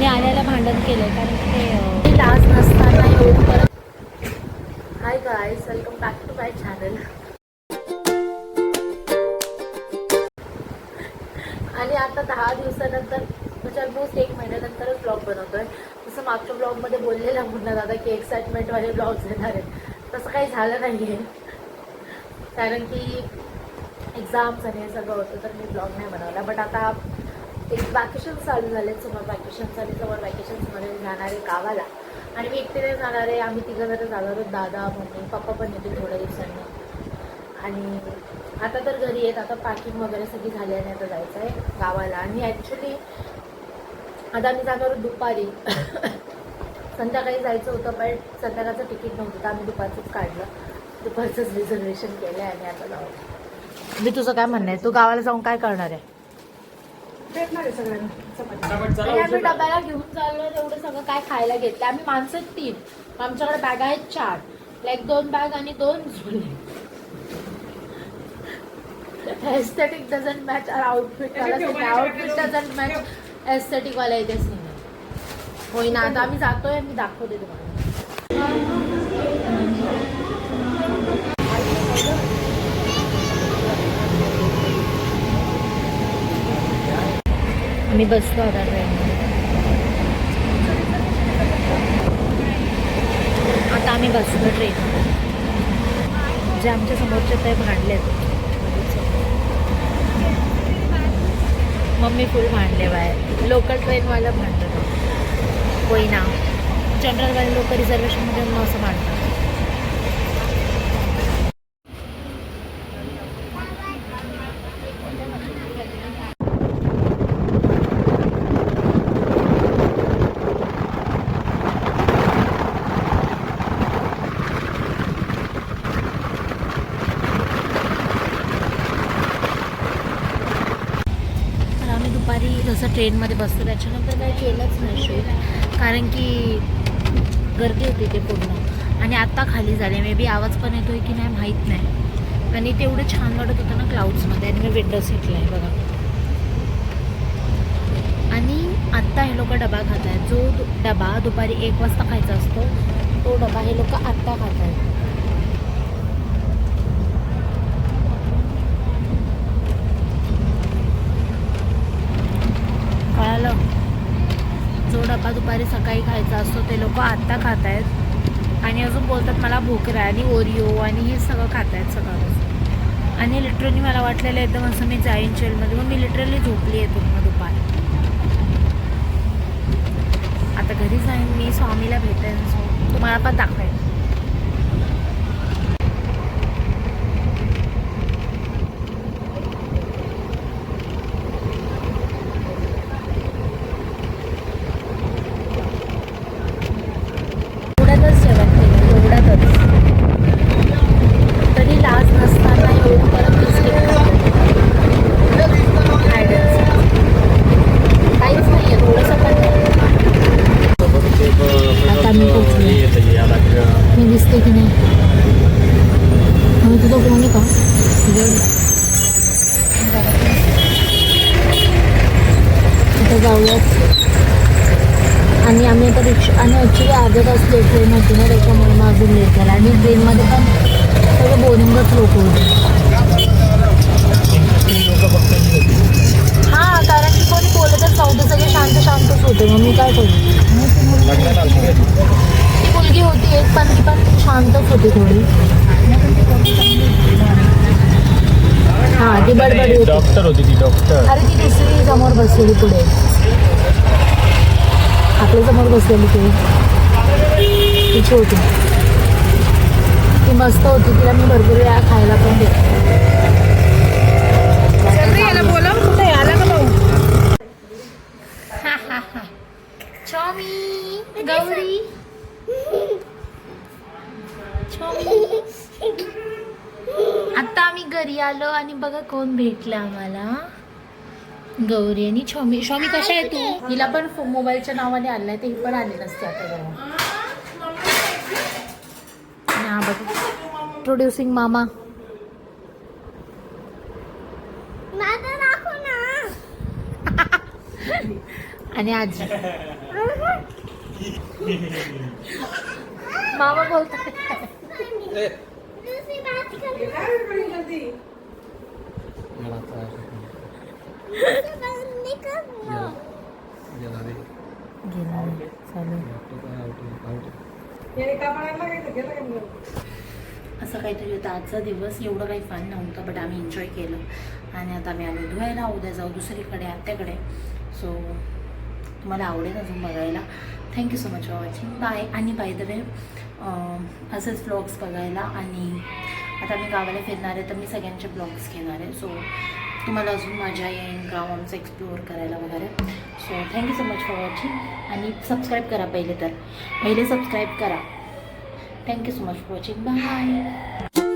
आणि आल्याला भांडण केलं कारण ते लाज नसताना एवढं परत. Hi guys, welcome back to my channel. आणि आता 10 दिवसानंतर म्हणजे ऑलमोस्ट 1 महिन्यानंतरच ब्लॉग बनवतोय. जसं मागच्या ब्लॉगमध्ये बोललेला मुन्ना दादा की एक्साइटमेंटवाले ब्लॉग्स येणार आहेत, तसं काही झालं नाही आहे. कारण की एक्झाम्स आणि हे सगळं होतं तर मी ब्लॉग नाही बनवला. बट आता एक वॅकेशन्स चालू झाले, समर वॅकेशन्स, आणि समर वॅकेशन्समध्ये जाणार आहे गावाला. आणि मी एकटीने जाणार आहे. आम्ही तिघं जण जाणार आहोत, दादा मम्मी पप्पा पण येतील थोड्या दिवसांनी. आणि आता तर घरी येत, आता पॅकिंग वगैरे सगळी झाली आणि आता जायचं आहे गावाला. आणि ॲक्च्युली आता आम्ही जाणार दुपारी. संध्याकाळी जायचं होतं बट संध्याकाळचं तिकीट नव्हतं तर आम्ही दुपारचंच काढलं, दुपारचंच रिझर्वेशन केलं आहे आणि आता जाऊ. मी तुझं काय म्हणणं आहे, तू गावाला जाऊन काय करणार आहे? भेटणार आहे सगळ्यांना. आणि आम्ही डब्याला घेऊन चाललो, एवढं सगळं काय खायला घेतलं. आम्ही माणसं 3, आमच्याकडे बॅग आहेत 4, लाईक 2 बॅग आणि 2 झोले. Aesthetic doesn't match our outfit. Outfit doesn't match aesthetic वाला इथे सीन आहे. होई ना, आता आम्ही जातोय, मी दाखवते तुम्हाला. आम्ही बसलो आता ट्रेनमध्ये. आता आम्ही बसलो ट्रेनमध्ये. जे आमच्या समोरचे ते भांडलेत, मम्मी फुल भांडले बाहेर. लोकल ट्रेनवाला भांडलं होई ना, जनरलवाले लोक रिझर्वेशनमध्ये मग असं भांडतात. जसं ट्रेनमध्ये बसतो त्याच्यानंतर काही केलंच नाही शूट, कारण की गर्दी होती ते पूर्ण. आणि आत्ता खाली झाले, मे बी आवाज पण येतोय की नाही माहीत नाही. आणि ते एवढं छान वाटत होतं ना क्लाउड्समध्ये. आणि मी विंडो सीटला आहे बघा. आणि आत्ता हे लोक डबा खात आहेत. जो डबा दुपारी 1 वाजता खायचा असतो तो डबा हे लोक आत्ता खात आहेत. जो डबा दुपारी सकाळी खायचा असतो ते लोक आत्ता खात आहेत. आणि अजून बोलतात मला भूक आहे, आणि ओरिओ आणि हे सगळं खात आहेत सकाळपासून. आणि लिटरली मला वाटलेलं एकदम असं मी जाईन चेलमध्ये, मग मी लिटरली झोपली आहे पूर्ण दुपार. आता घरी जाईन मी, स्वामीला भेटेन, सो तुम्हाला पण दाखवेन. मी दिसते की नाही तुझा फोन आहे का? आता जाऊयात. आणि आम्ही आता रिक्षा, आणि ॲक्च्युली अर्धा तास लेट ट्रेन होती ना त्याच्यामुळे मग अजून लेट झाला. आणि ट्रेनमध्ये पण सगळं बोरिंगच लोक होते. हां, कारण की कोणी बोलतच नव्हतं, सगळे शांतच होते. मग मी काय करू? ती मुलगी होती एक, पण ती पण शांतच होती थोडी. हां, ती बडबड होती. डॉक्टर होती ती, डॉक्टर. अरे ती दुसरी समोर बसलेली पुढे, आपल्या समोर बसलेली तिची होती. ती मस्त होती, तिला मी भरपूर वेळा खायला पण देते. छोमी गौरी, आता आम्ही घरी आलो आणि बघा कोण भेटलं आम्हाला, गौरी आणि छोमी. छोमी कशा आहे तू? हिला पण मोबाईलच्या नावाने आणलाय, ते ही पण आली नसते आता जवळ. हा बघ, प्रोड्युसिंग मामा. आणि आजी. मामा बोलताय असं काहीतरी होतं आजचा दिवस. एवढं काही फन नव्हतं बट आम्ही एन्जॉय केलं. आणि आता आम्ही आलो धुवायला. उद्या जाऊ दुसरीकडे आत्याकडे. सो तुम्हाला आवडेल अजून बघायला. Thank you so much for watching. Bye. आणि बाय द वे असेच ब्लॉग्स बघायला आणि आता मी गावाला फिरणार आहे तर मी सगळ्यांचे ब्लॉग्स घेणार आहे. सो तुम्हाला अजून मजा येईल गाव आमचं एक्सप्लोअर करायला वगैरे. So thank you so much for watching. आणि सबस्क्राईब करा पहिले सबस्क्राईब करा. Thank you so much for watching. Bye.